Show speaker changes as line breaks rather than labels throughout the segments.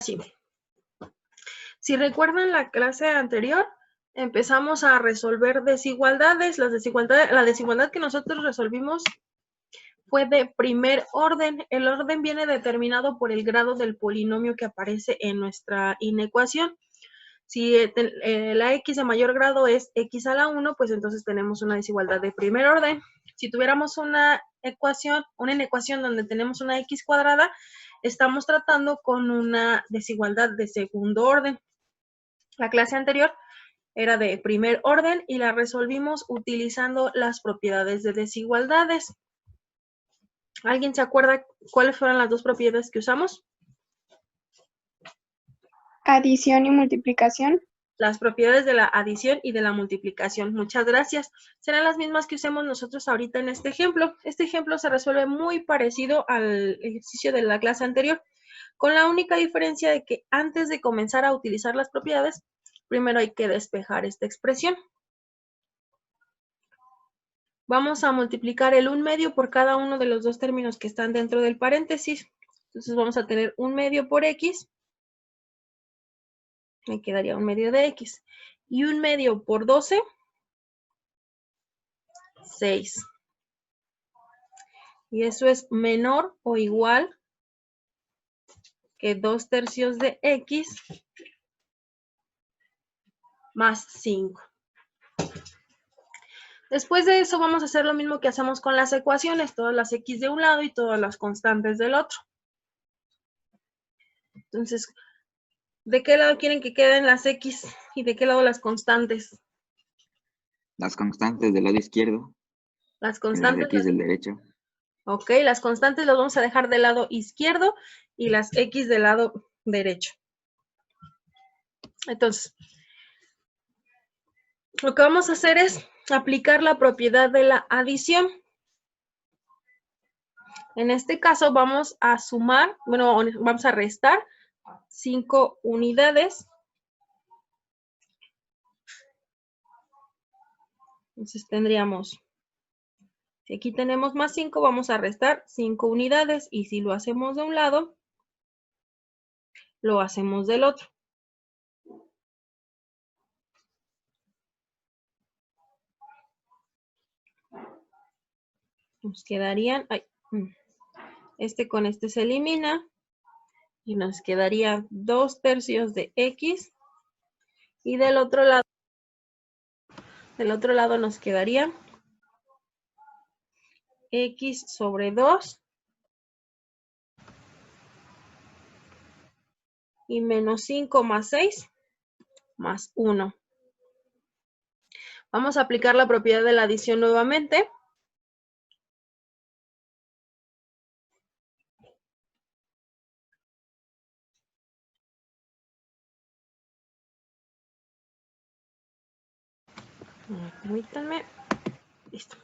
Sí. Si recuerdan la clase anterior, empezamos a resolver desigualdades. La desigualdad que nosotros resolvimos fue de primer orden. El orden viene determinado por el grado del polinomio que aparece en nuestra inecuación. Si la x de mayor grado es x a la 1, pues entonces tenemos una desigualdad de primer orden. Si tuviéramos una inecuación donde tenemos una x cuadrada, estamos tratando con una desigualdad de segundo orden. La clase anterior era de primer orden y la resolvimos utilizando las propiedades de desigualdades. ¿Alguien se acuerda cuáles fueron las dos propiedades que usamos?
Adición y multiplicación.
Las propiedades de la adición y de la multiplicación. Muchas gracias. Serán las mismas que usemos nosotros ahorita en este ejemplo. Este ejemplo se resuelve muy parecido al ejercicio de la clase anterior, con la única diferencia de que antes de comenzar a utilizar las propiedades, primero hay que despejar esta expresión. Vamos a multiplicar el 1/2 por cada uno de los dos términos que están dentro del paréntesis. Entonces vamos a tener 1/2 por x. Me quedaría 1/2 de x. Y 1/2 por 12, 6. Y eso es menor o igual que 2/3 de x más 5. Después de eso vamos a hacer lo mismo que hacemos con las ecuaciones, todas las x de un lado y todas las constantes del otro. Entonces, ¿de qué lado quieren que queden las x y de qué lado las constantes?
Las constantes del lado izquierdo.
Las
Y
constantes.
las x del derecho.
Ok, las constantes las vamos a dejar del lado izquierdo y las x del lado derecho. Entonces, lo que vamos a hacer es aplicar la propiedad de la adición. En este caso vamos a sumar, vamos a restar 5 unidades. Entonces tendríamos, si aquí tenemos más 5, vamos a restar 5 unidades. Y si lo hacemos de un lado, lo hacemos del otro. Nos quedarían, este con este se elimina. Y nos quedaría 2/3 de x. Y del otro lado nos quedaría x sobre 2 y menos 5 más 6 más 1. Vamos a aplicar la propiedad de la adición nuevamente. Permítanme. Listo.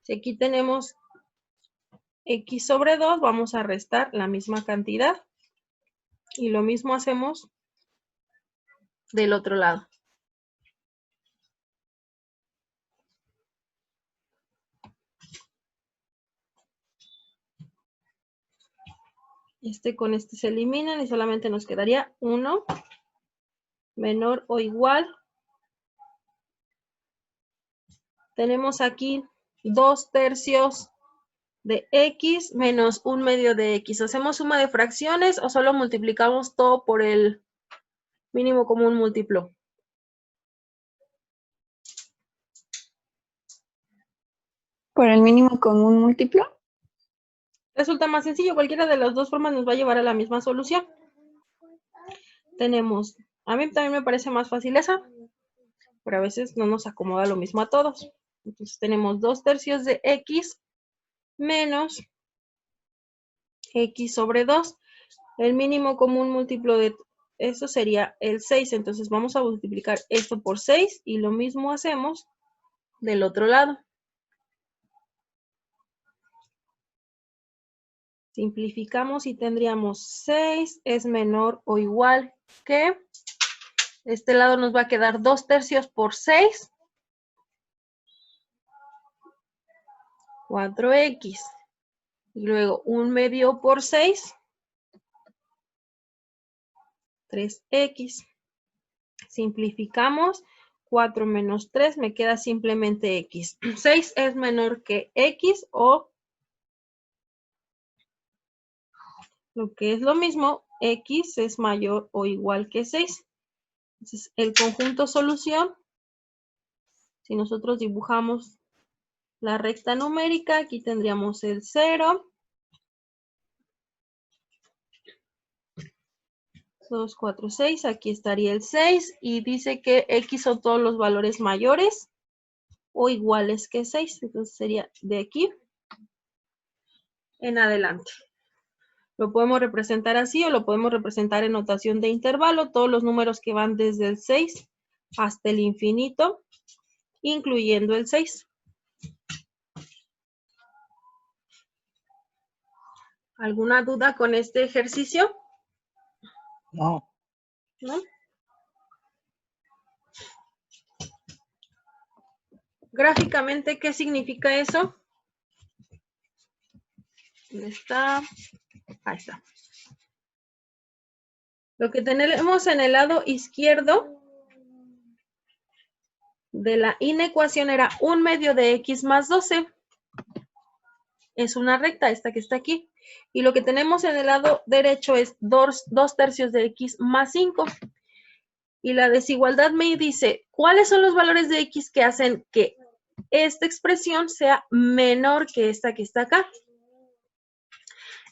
Si aquí tenemos x sobre 2, vamos a restar la misma cantidad. Y lo mismo hacemos del otro lado. Este con este se eliminan y solamente nos quedaría 1 menor o igual. Tenemos aquí 2/3 de x menos 1/2 de x. ¿Hacemos suma de fracciones o solo multiplicamos todo por el mínimo común múltiplo?
¿Por el mínimo común múltiplo?
Resulta más sencillo, cualquiera de las dos formas nos va a llevar a la misma solución. Tenemos, a mí también me parece más fácil esa, pero a veces no nos acomoda lo mismo a todos. Entonces tenemos 2/3 de x menos x sobre 2. El mínimo común múltiplo de eso sería el 6. Entonces vamos a multiplicar esto por 6 y lo mismo hacemos del otro lado. Simplificamos y tendríamos 6 es menor o igual que, este lado nos va a quedar 2/3 por 6. 4x. Y luego 1/2 por 6, 3x. Simplificamos. 4 menos 3 me queda simplemente x. 6 es menor que x o lo que es lo mismo, x es mayor o igual que 6. Entonces, el conjunto solución, si nosotros dibujamos la recta numérica, aquí tendríamos el 0, 2, 4, 6, aquí estaría el 6 y dice que x son todos los valores mayores o iguales que 6, entonces sería de aquí en adelante. Lo podemos representar así o lo podemos representar en notación de intervalo, todos los números que van desde el 6 hasta el infinito, incluyendo el 6. ¿Alguna duda con este ejercicio?
No.
¿No? Gráficamente, ¿qué significa eso? ¿Dónde está? Ahí está. Lo que tenemos en el lado izquierdo de la inecuación era 1/2 de x más 12. Es una recta, esta que está aquí. Y lo que tenemos en el lado derecho es 2/3 de x más 5. Y la desigualdad me dice, ¿cuáles son los valores de x que hacen que esta expresión sea menor que esta que está acá?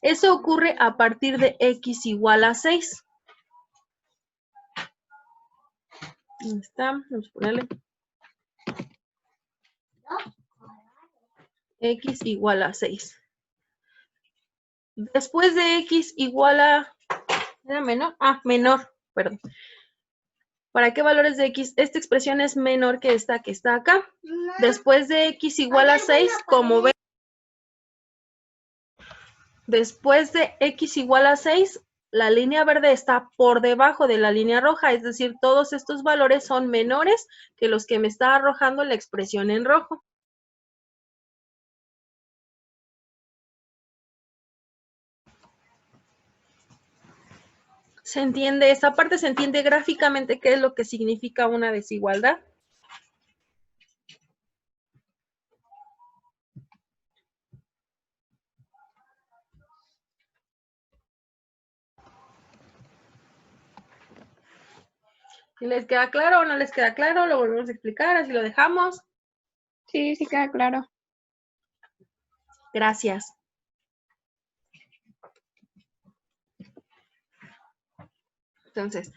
Eso ocurre a partir de x igual a 6. ¿Dónde está? Vamos a ponerle. X igual a 6. Después de x igual a... ¿Era menor? Ah, menor, perdón. ¿Para qué valores de x? Esta expresión es menor que esta que está acá. Después de x igual a 6, como ven, después de x igual a 6, la línea verde está por debajo de la línea roja, es decir, todos estos valores son menores que los que me está arrojando la expresión en rojo. ¿Se entiende esta parte? ¿Se entiende gráficamente qué es lo que significa una desigualdad? Si les queda claro o no les queda claro, lo volvemos a explicar, así lo dejamos.
Sí, sí queda claro.
Gracias. Entonces,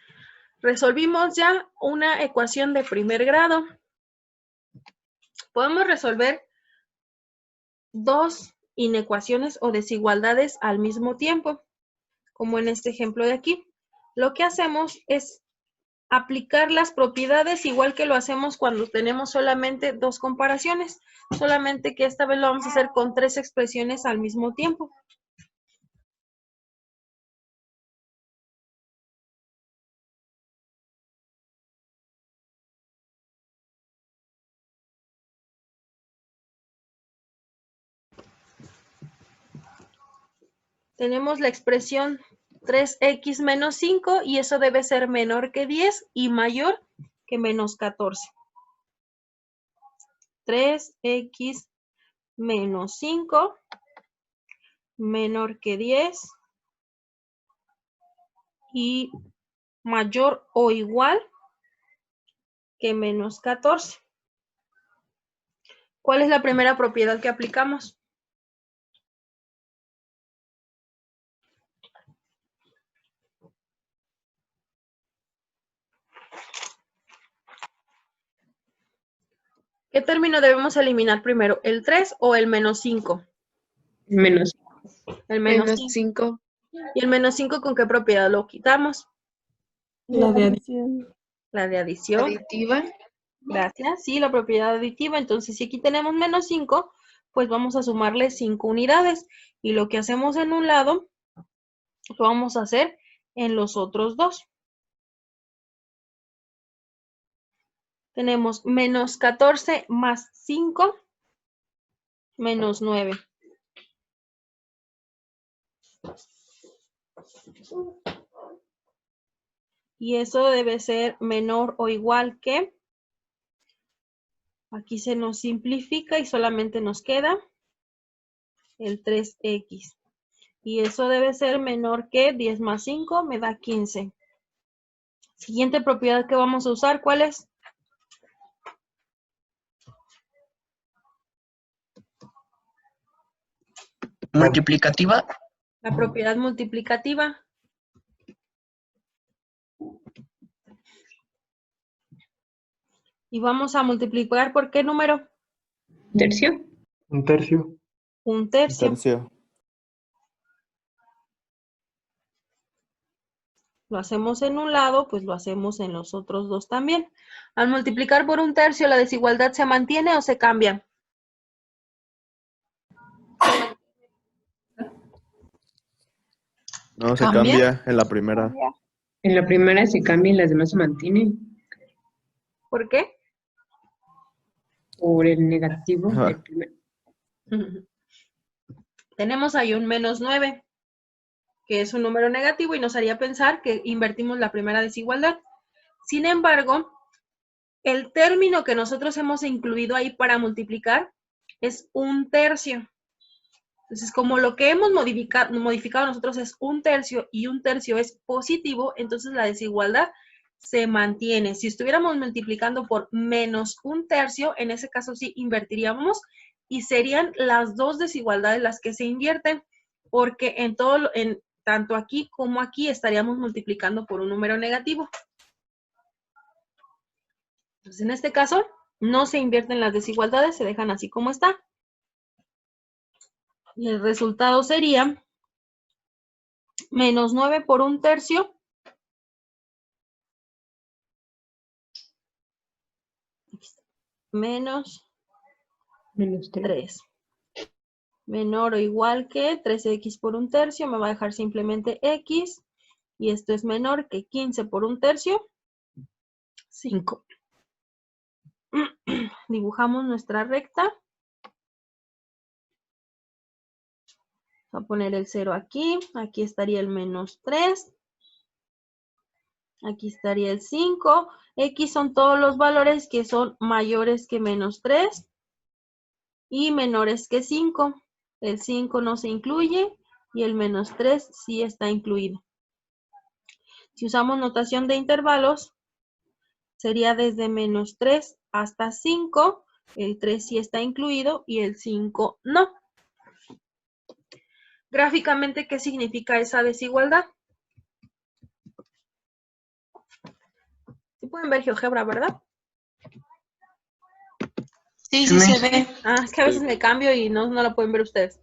resolvimos ya una ecuación de primer grado. Podemos resolver dos inecuaciones o desigualdades al mismo tiempo, como en este ejemplo de aquí. Lo que hacemos es aplicar las propiedades igual que lo hacemos cuando tenemos solamente dos comparaciones, solamente que esta vez lo vamos a hacer con tres expresiones al mismo tiempo. Tenemos la expresión 3x menos 5 y eso debe ser menor que 10 y mayor que menos 14. 3x menos 5 menor que 10 y mayor o igual que menos 14. ¿Cuál es la primera propiedad que aplicamos? ¿Qué término debemos eliminar primero? ¿El 3 o el menos 5?
Menos
El menos 5.
5.
¿Y el menos 5 con qué propiedad lo quitamos?
La de
adición.
La de adición.
aditiva.
Gracias. Sí, la propiedad aditiva. Entonces, si aquí tenemos menos 5, pues vamos a sumarle 5 unidades. Y lo que hacemos en un lado, lo vamos a hacer en los otros dos. Tenemos menos 14 más 5 menos 9. Y eso debe ser menor o igual que, aquí se nos simplifica y solamente nos queda el 3x. Y eso debe ser menor que 10 más 5 me da 15. Siguiente propiedad que vamos a usar, ¿cuál es?
Multiplicativa.
La propiedad multiplicativa. Y vamos a multiplicar por ¿qué número?
Tercio.
Un tercio.
Un tercio.
Tercio.
Lo hacemos en un lado, pues lo hacemos en los otros dos también. Al multiplicar por un tercio, ¿la desigualdad se mantiene o se cambia?
No, se
¿Cambia?
cambia en la primera.
En la primera se cambia y las demás se mantienen.
¿Por qué?
Por el negativo
Ajá.
del primero.
Tenemos ahí un menos 9, que es un número negativo y nos haría pensar que invertimos la primera desigualdad. Sin embargo, el término que nosotros hemos incluido ahí para multiplicar es un tercio. Entonces, como lo que hemos modificado nosotros es un tercio y un tercio es positivo, entonces la desigualdad se mantiene. Si estuviéramos multiplicando por menos un tercio, en ese caso sí invertiríamos y serían las dos desigualdades las que se invierten, porque tanto aquí como aquí estaríamos multiplicando por un número negativo. Entonces, en este caso, no se invierten las desigualdades, se dejan así como está. Y el resultado sería menos 9 por un tercio. Menos
Menos 3.
3. Menor o igual que 13x por un tercio, me va a dejar simplemente x. Y esto es menor que 15 por un tercio, 5. Dibujamos nuestra recta. Voy a poner el 0 aquí. Aquí estaría el menos 3. Aquí estaría el 5. X son todos los valores que son mayores que menos 3 y menores que 5. El 5 no se incluye y el menos 3 sí está incluido. Si usamos notación de intervalos, sería desde menos 3 hasta 5. El 3 sí está incluido y el 5 no. Gráficamente, ¿qué significa esa desigualdad? Sí pueden ver GeoGebra, ¿verdad?
Sí, sí se ve.
Ah, es que a veces me cambio y no la pueden ver ustedes.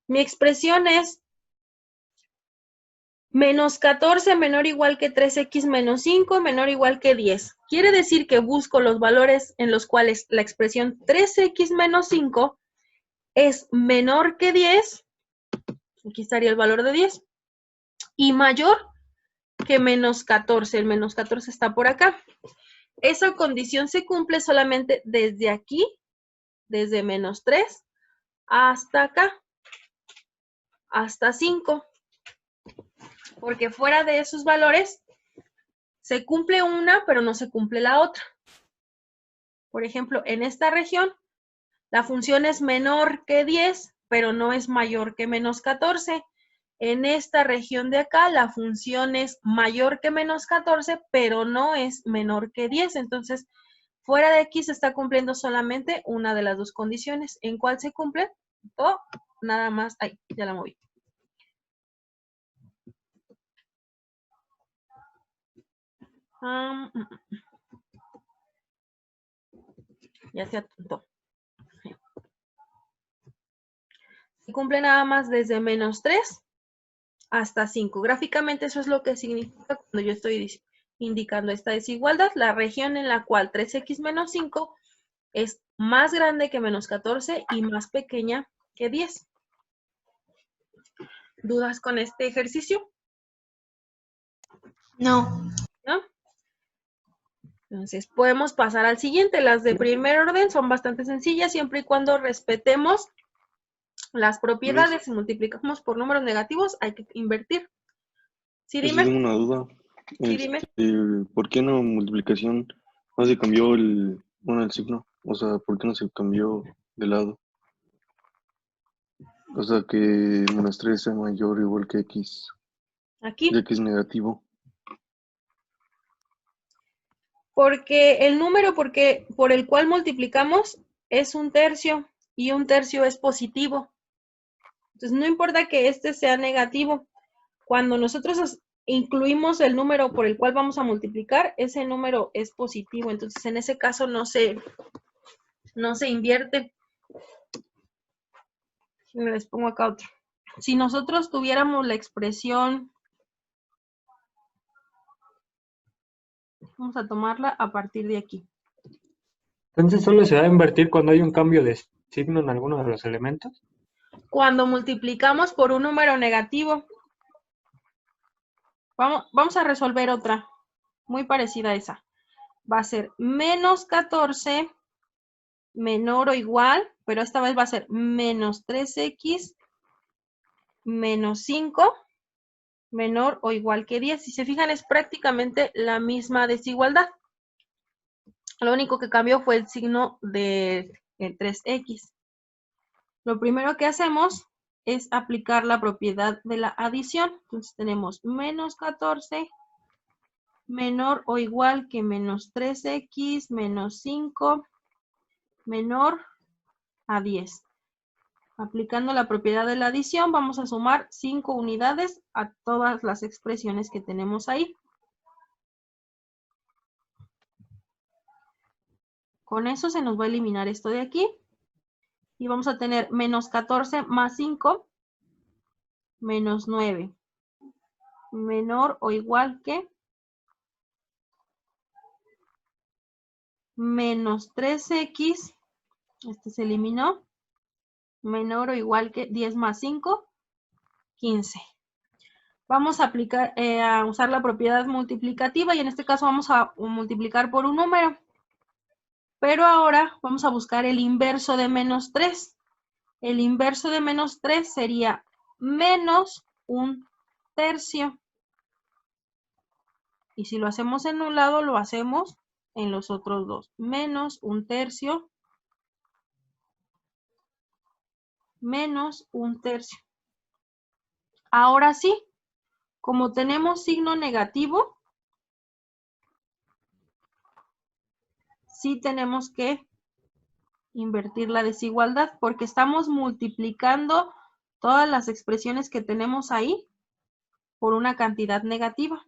Mi expresión es menos 14 menor o igual que 3x menos 5 menor o igual que 10. Quiere decir que busco los valores en los cuales la expresión 3x menos 5 es menor que 10. Aquí estaría el valor de 10. Y mayor que menos 14. El menos 14 está por acá. Esa condición se cumple solamente desde aquí, desde menos 3 hasta acá, hasta 5. Porque fuera de esos valores se cumple una, pero no se cumple la otra. Por ejemplo, en esta región, la función es menor que 10, pero no es mayor que menos 14. En esta región de acá, la función es mayor que menos 14, pero no es menor que 10. Entonces, fuera de aquí se está cumpliendo solamente una de las dos condiciones. ¿En cuál se cumple? Oh, nada más. Ay, ya la moví. Ya se atontó. Se cumple nada más desde menos 3 hasta 5. Gráficamente eso es lo que significa cuando yo estoy indicando esta desigualdad. La región en la cual 3x menos 5 es más grande que menos 14 y más pequeña que 10. ¿Dudas con este ejercicio?
No.
¿No? Entonces, podemos pasar al siguiente. Las de primer orden son bastante sencillas siempre y cuando respetemos las propiedades. Si multiplicamos por números negativos, hay que invertir. Sí,
Yo sí
dime.
tengo una duda.
Sí, dime.
¿Por qué no multiplicación no se cambió el signo? O sea, ¿por qué no se cambió de lado? O sea, que menos 3 sea mayor o igual que X,
Aquí.
ya que es negativo.
Porque el número por el cual multiplicamos es 1/3 y 1/3 es positivo. Entonces, no importa que este sea negativo. Cuando nosotros incluimos el número por el cual vamos a multiplicar, ese número es positivo. Entonces, en ese caso no se invierte. Les pongo acá otro. Si nosotros tuviéramos la expresión, vamos a tomarla a partir de aquí.
Entonces solo se va a invertir cuando hay un cambio de signo en alguno de los elementos.
Cuando multiplicamos por un número negativo. Vamos a resolver otra, muy parecida a esa. Va a ser menos 14 menor o igual, pero esta vez va a ser menos 3x menos 5 menor o igual que 10. Si se fijan, es prácticamente la misma desigualdad. Lo único que cambió fue el signo de 3x. Lo primero que hacemos es aplicar la propiedad de la adición. Entonces tenemos menos 14 menor o igual que menos 3x menos 5 menor a 10. Aplicando la propiedad de la adición, vamos a sumar 5 unidades a todas las expresiones que tenemos ahí. Con eso se nos va a eliminar esto de aquí. Y vamos a tener menos 14 más 5, menos 9. Menor o igual que menos 3x, este se eliminó, menor o igual que 10 más 5, 15. Vamos a aplicar, a usar la propiedad multiplicativa y en este caso vamos a multiplicar por un número. Pero ahora vamos a buscar el inverso de menos 3. El inverso de menos 3 sería menos 1/3. Y si lo hacemos en un lado, lo hacemos en los otros dos. Menos 1/3 menos 1/3. Ahora sí, como tenemos signo negativo, sí tenemos que invertir la desigualdad porque estamos multiplicando todas las expresiones que tenemos ahí por una cantidad negativa.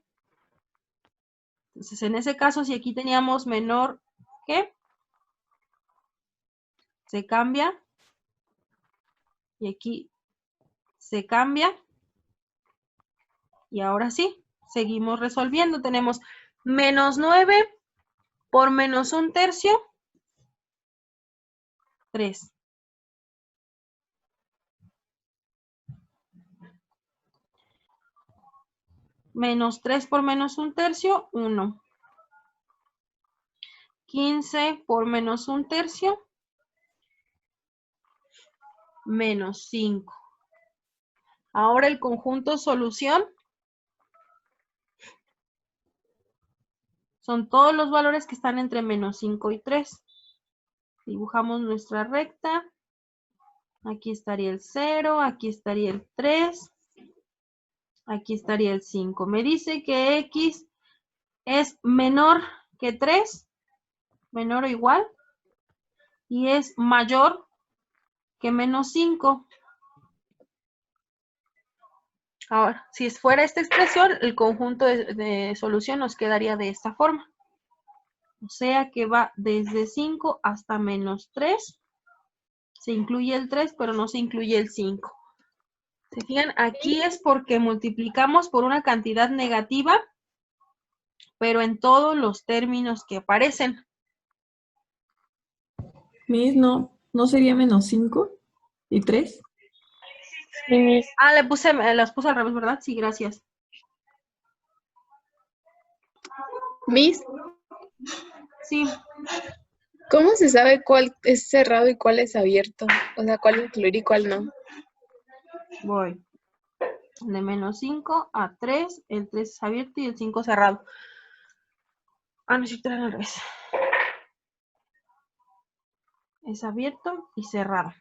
Entonces, en ese caso, si aquí teníamos menor que, se cambia y aquí se cambia. Y ahora sí, seguimos resolviendo. Tenemos menos 9 por menos 1/3, 3. Menos 3 por menos 1/3, 1. 15 por menos 1/3, menos 5. Ahora el conjunto solución son todos los valores que están entre menos 5 y 3. Dibujamos nuestra recta. Aquí estaría el 0, aquí estaría el 3, aquí estaría el 5. Me dice que X es menor que 3, menor o igual, y es mayor que menos 5. Ahora, si fuera esta expresión, el conjunto de solución nos quedaría de esta forma. O sea que va desde 5 hasta menos 3. Se incluye el 3, pero no se incluye el 5. ¿Se fijan? Aquí es porque multiplicamos por una cantidad negativa, pero en todos los términos que aparecen.
Miss, ¿no sería menos 5 y 3?
Sí, Miss.
Ah, las puse al revés, ¿verdad? Sí, gracias.
Miss,
Sí,
¿Cómo se sabe cuál es cerrado y cuál es abierto? O sea, cuál incluir y cuál no.
voy. De menos 5 a 3, el 3 es abierto y el 5 cerrado. Ah, no, sí, traen al revés. Es abierto y cerrado.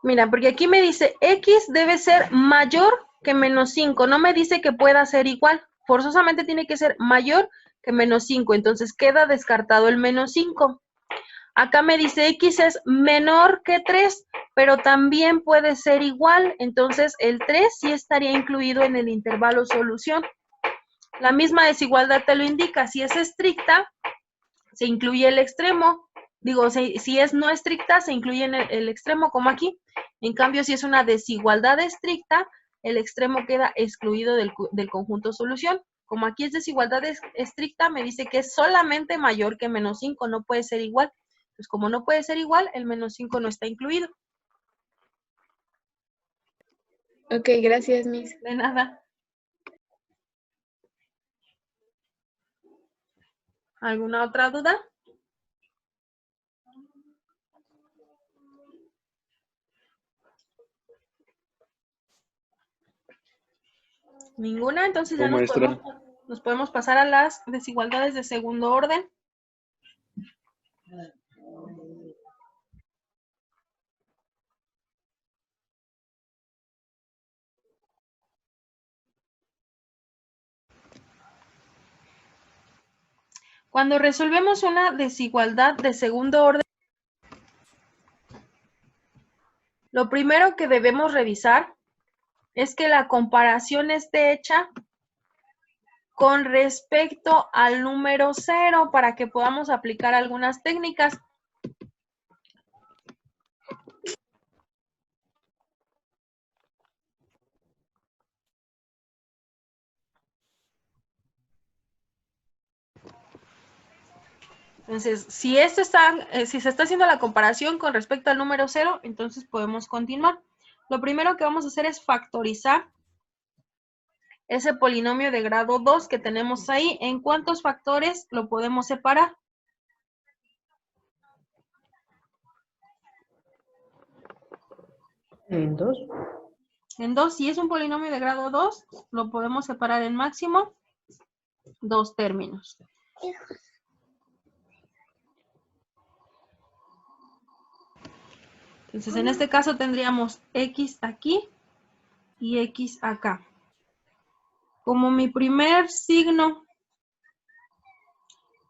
Mira, porque aquí me dice X debe ser mayor que menos 5. No me dice que pueda ser igual. Forzosamente tiene que ser mayor que menos 5. Entonces queda descartado el menos 5. Acá me dice X es menor que 3, pero también puede ser igual. Entonces el 3 sí estaría incluido en el intervalo solución. La misma desigualdad te lo indica. Si es estricta, se incluye el extremo. Digo, si es no estricta, se incluye en el extremo, como aquí. En cambio, si es una desigualdad estricta, el extremo queda excluido del conjunto solución. Como aquí es desigualdad estricta, me dice que es solamente mayor que menos 5, no puede ser igual. Pues como no puede ser igual, el menos 5 no está incluido.
Ok, gracias, Miss.
De nada. ¿Alguna otra duda? ¿Ninguna? Entonces ya
No, maestra.
nos podemos pasar a las desigualdades de segundo orden. Cuando resolvemos una desigualdad de segundo orden, lo primero que debemos revisar es que la comparación esté hecha con respecto al número 0 para que podamos aplicar algunas técnicas. Entonces, si se está haciendo la comparación con respecto al número 0, entonces podemos continuar. Lo primero que vamos a hacer es factorizar ese polinomio de grado 2 que tenemos ahí. ¿En cuántos factores lo podemos separar?
En 2.
En 2. Si es un polinomio de grado 2, lo podemos separar en máximo 2 términos. Entonces, en este caso tendríamos X aquí y X acá. Como mi primer signo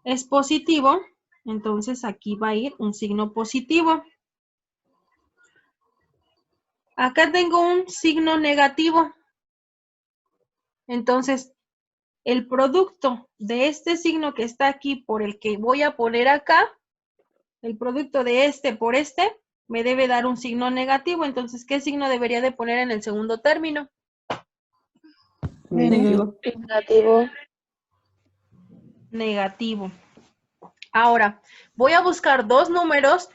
es positivo, entonces aquí va a ir un signo positivo. Acá tengo un signo negativo. Entonces, el producto de este signo que está aquí por el que voy a poner acá, el producto de este por este, me debe dar un signo negativo. Entonces, ¿qué signo debería de poner en el segundo término?
Negativo.
Negativo.
Negativo. Ahora, voy a buscar dos números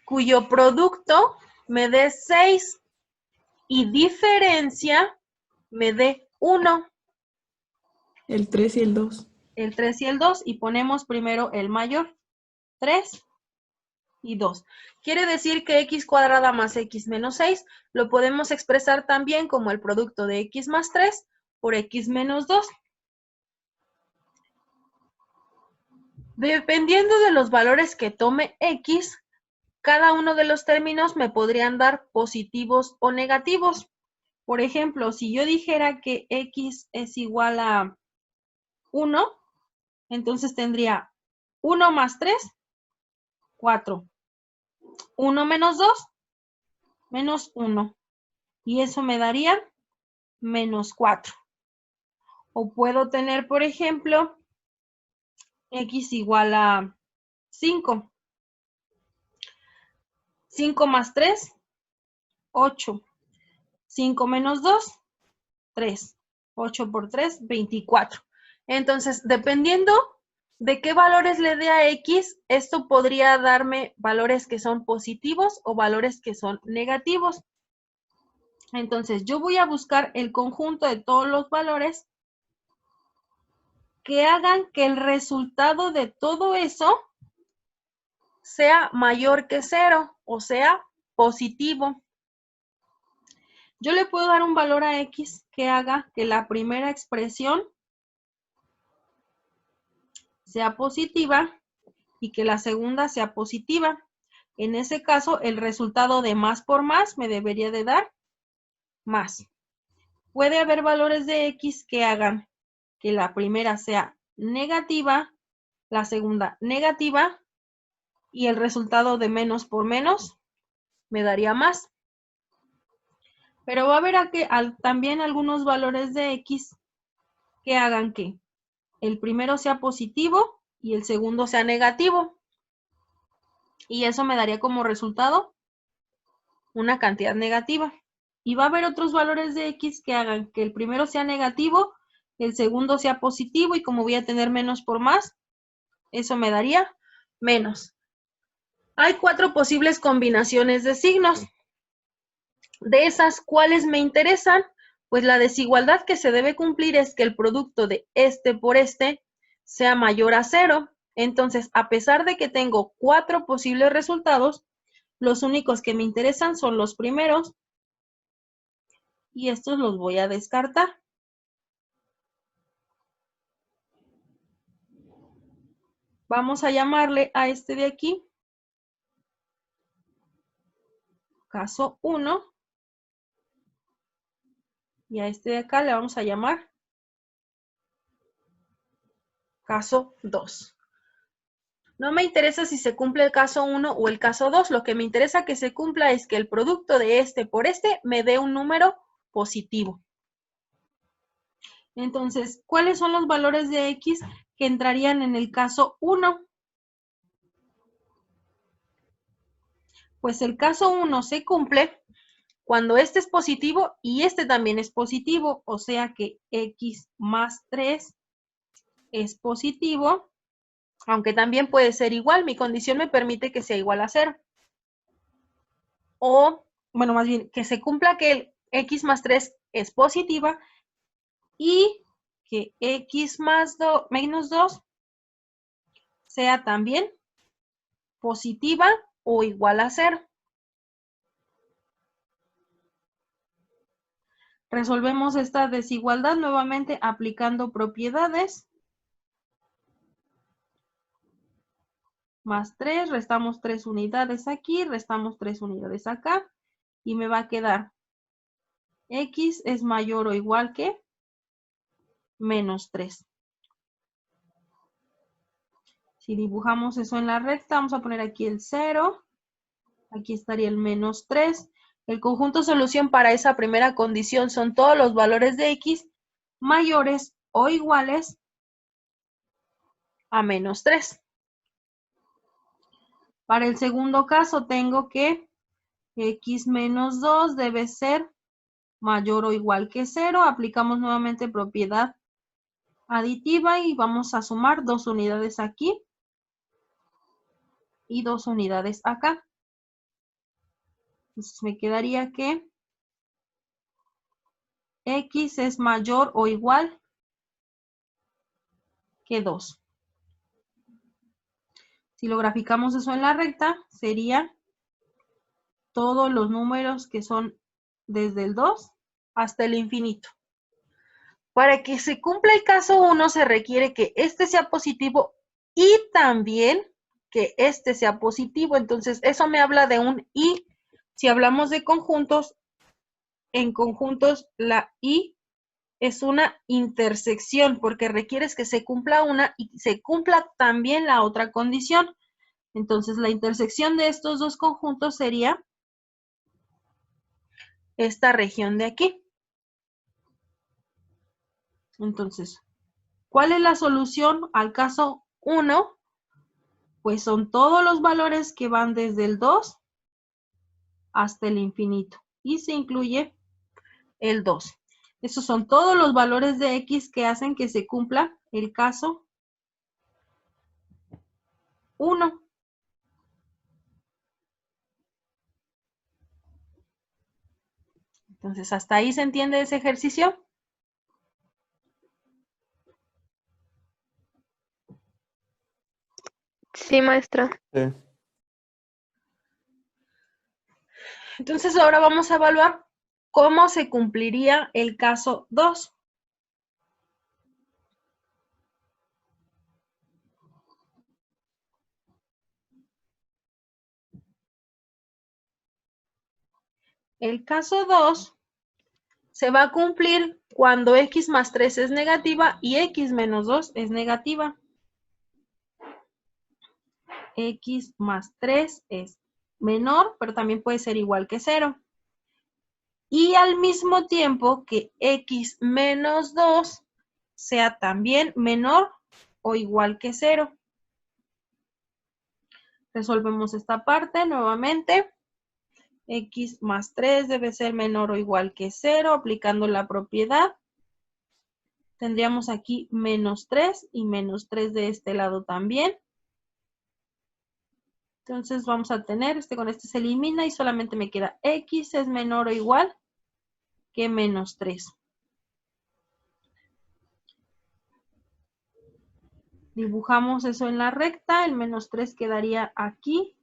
cuyo producto me dé 6 y diferencia me dé 1.
El 3 y el 2.
El 3 y el 2, y ponemos primero el mayor. 3 y 2. Quiere decir que x cuadrada más x menos 6 lo podemos expresar también como el producto de x más 3 por x menos 2. Dependiendo de los valores que tome x, cada uno de los términos me podrían dar positivos o negativos. Por ejemplo, si yo dijera que x es igual a 1, entonces tendría 1 más 3, 4. 1 menos 2, menos 1. Y eso me daría menos 4. O puedo tener, por ejemplo, x igual a 5. 5 más 3, 8. 5 menos 2, 3. 8 por 3, 24. Entonces, dependiendo de qué valores le dé a x, esto podría darme valores que son positivos o valores que son negativos. Entonces, yo voy a buscar el conjunto de todos los valores que hagan que el resultado de todo eso sea mayor que 0, o sea, positivo. Yo le puedo dar un valor a x que haga que la primera expresión sea positiva y que la segunda sea positiva. En ese caso, el resultado de más por más me debería de dar más. Puede haber valores de x que hagan que la primera sea negativa, la segunda negativa, y el resultado de menos por menos me daría más. Pero va a haber también algunos valores de x que hagan que el primero sea positivo y el segundo sea negativo. Y eso me daría como resultado una cantidad negativa. Y va a haber otros valores de x que hagan que el primero sea negativo, el segundo sea positivo, y como voy a tener menos por más, eso me daría menos. Hay 4 posibles combinaciones de signos. De esas, ¿cuáles me interesan? Pues la desigualdad que se debe cumplir es que el producto de este por este sea mayor a 0. Entonces, a pesar de que tengo 4 posibles resultados, los únicos que me interesan son los primeros, y estos los voy a descartar. Vamos a llamarle a este de aquí caso 1, y a este de acá le vamos a llamar caso 2. No me interesa si se cumple el caso 1 o el caso 2, lo que me interesa que se cumpla es que el producto de este por este me dé un número positivo. Entonces, ¿cuáles son los valores de x que entrarían en el caso 1? Pues el caso 1 se cumple cuando este es positivo y este también es positivo, o sea que x más 3 es positivo, aunque también puede ser igual, mi condición me permite que sea igual a 0. O, bueno, más bien, que se cumpla que el x más 3 es positiva y que x más menos 2 sea también positiva o igual a 0. Resolvemos esta desigualdad nuevamente aplicando propiedades. Más 3, restamos 3 unidades aquí, restamos 3 unidades acá, y me va a quedar x es mayor o igual que menos 3. Si dibujamos eso en la recta, vamos a poner aquí el 0, aquí estaría el menos 3. El conjunto solución para esa primera condición son todos los valores de x mayores o iguales a menos 3. Para el segundo caso tengo que x menos 2 debe ser mayor o igual que 0. Aplicamos nuevamente propiedad aditiva y vamos a sumar 2 unidades aquí y 2 unidades acá. Entonces me quedaría que x es mayor o igual que 2. Si lo graficamos eso en la recta, sería todos los números que son desde el 2 hasta el infinito. Para que se cumpla el caso 1 se requiere que este sea positivo y también que este sea positivo. Entonces eso me habla de un y. Si hablamos de conjuntos, en conjuntos la y es una intersección porque requieres que se cumpla una y se cumpla también la otra condición. Entonces la intersección de estos dos conjuntos sería esta región de aquí. Entonces, ¿cuál es la solución al caso 1? Pues son todos los valores que van desde el 2 hasta el infinito. Y se incluye el 2. Esos son todos los valores de x que hacen que se cumpla el caso 1. Entonces, ¿hasta ahí se entiende ese ejercicio?
Sí, maestra.
Sí.
Entonces ahora vamos a evaluar cómo se cumpliría el caso 2. El caso 2 se va a cumplir cuando x más 3 es negativa y x menos 2 es negativa. X más 3 es menor, pero también puede ser igual que 0. Y al mismo tiempo que x menos 2 sea también menor o igual que 0. Resolvemos esta parte nuevamente. X más 3 debe ser menor o igual que 0, aplicando la propiedad. Tendríamos aquí menos 3 y menos 3 de este lado también. Entonces vamos a tener, con este se elimina y solamente me queda x es menor o igual que menos 3. Dibujamos eso en la recta, el menos 3 quedaría aquí.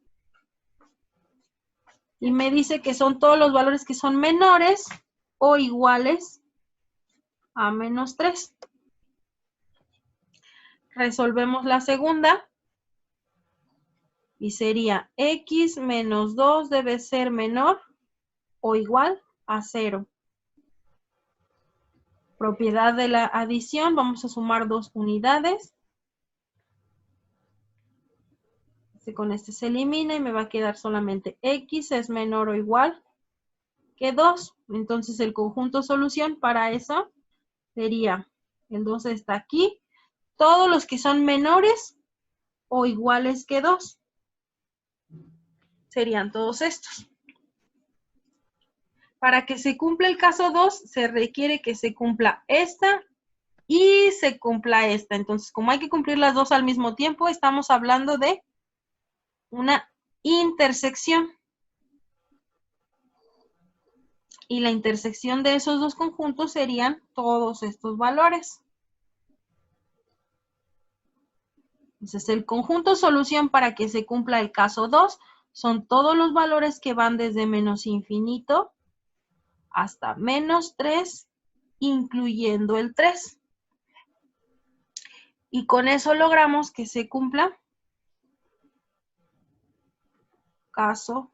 Y me dice que son todos los valores que son menores o iguales a menos 3. Resolvemos la segunda. Y sería x menos 2 debe ser menor o igual a 0. Propiedad de la adición, vamos a sumar 2 unidades. Con este se elimina y me va a quedar solamente x es menor o igual que 2. Entonces el conjunto solución para eso sería, el 2 está aquí, todos los que son menores o iguales que 2. Serían todos estos. Para que se cumpla el caso 2, se requiere que se cumpla esta y se cumpla esta. Entonces, como hay que cumplir las dos al mismo tiempo, estamos hablando de una intersección. Y la intersección de esos dos conjuntos serían todos estos valores. Entonces, el conjunto solución para que se cumpla el caso 2 son todos los valores que van desde menos infinito hasta menos 3, incluyendo el 3. Y con eso logramos que se cumpla caso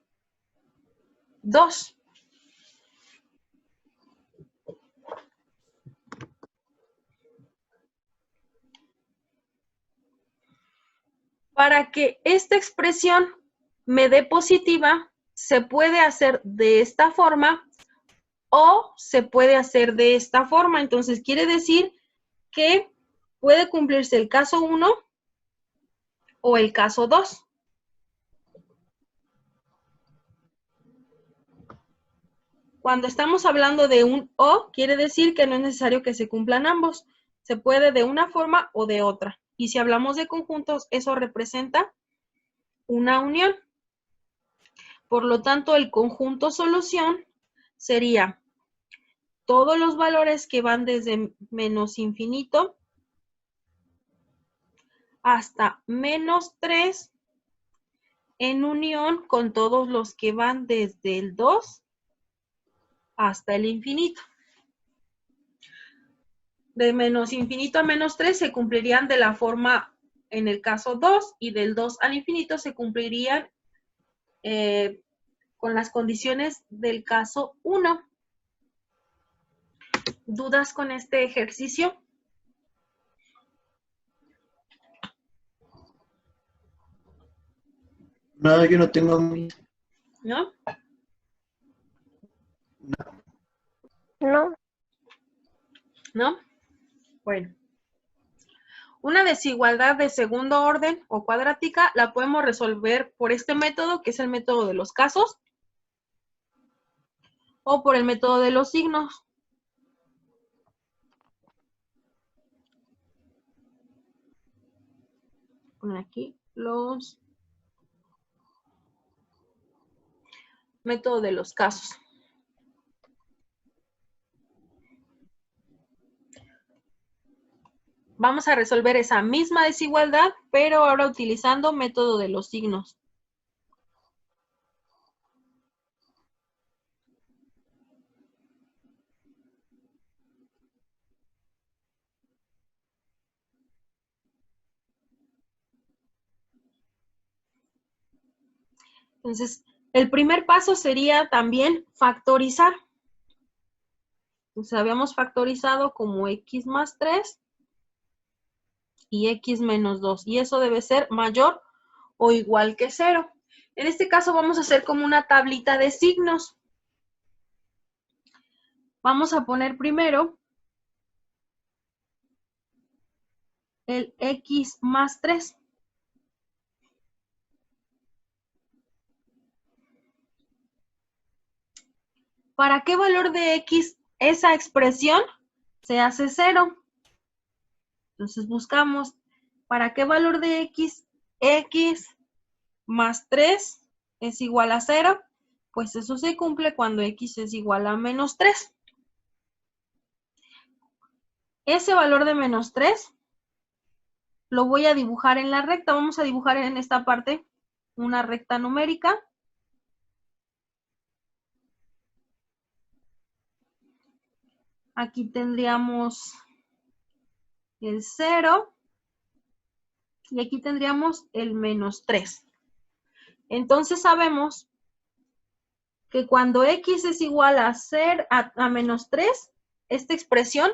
2. Para que esta expresión me dé positiva, se puede hacer de esta forma o se puede hacer de esta forma. Entonces, quiere decir que puede cumplirse el caso 1 o el caso 2. Cuando estamos hablando de un o, quiere decir que no es necesario que se cumplan ambos. Se puede de una forma o de otra. Y si hablamos de conjuntos, eso representa una unión. Por lo tanto, el conjunto solución sería todos los valores que van desde menos infinito hasta menos 3 en unión con todos los que van desde el 2 hasta el infinito. De menos infinito a menos 3 se cumplirían de la forma en el caso 2 y del 2 al infinito se cumplirían con las condiciones del caso 1. ¿Dudas con este ejercicio?
No, yo no tengo.
¿No?
No.
¿No? Bueno. Una desigualdad de segundo orden o cuadrática la podemos resolver por este método, que es el método de los casos, o por el método de los signos. Poner aquí los métodos de los casos. Vamos a resolver esa misma desigualdad, pero ahora utilizando método de los signos. Entonces, el primer paso sería también factorizar. Entonces, habíamos factorizado como x más 3 y x menos 2. Y eso debe ser mayor o igual que 0. En este caso vamos a hacer como una tablita de signos. Vamos a poner primero el x más 3. ¿Para qué valor de x esa expresión se hace 0? Entonces buscamos, ¿para qué valor de x más 3 es igual a 0? Pues eso se cumple cuando x es igual a menos 3. Ese valor de menos 3 lo voy a dibujar en la recta. Vamos a dibujar en esta parte una recta numérica. Aquí tendríamos el 0 y aquí tendríamos el menos 3. Entonces sabemos que cuando x es igual a menos 3, esta expresión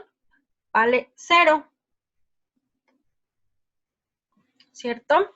vale 0. ¿Cierto?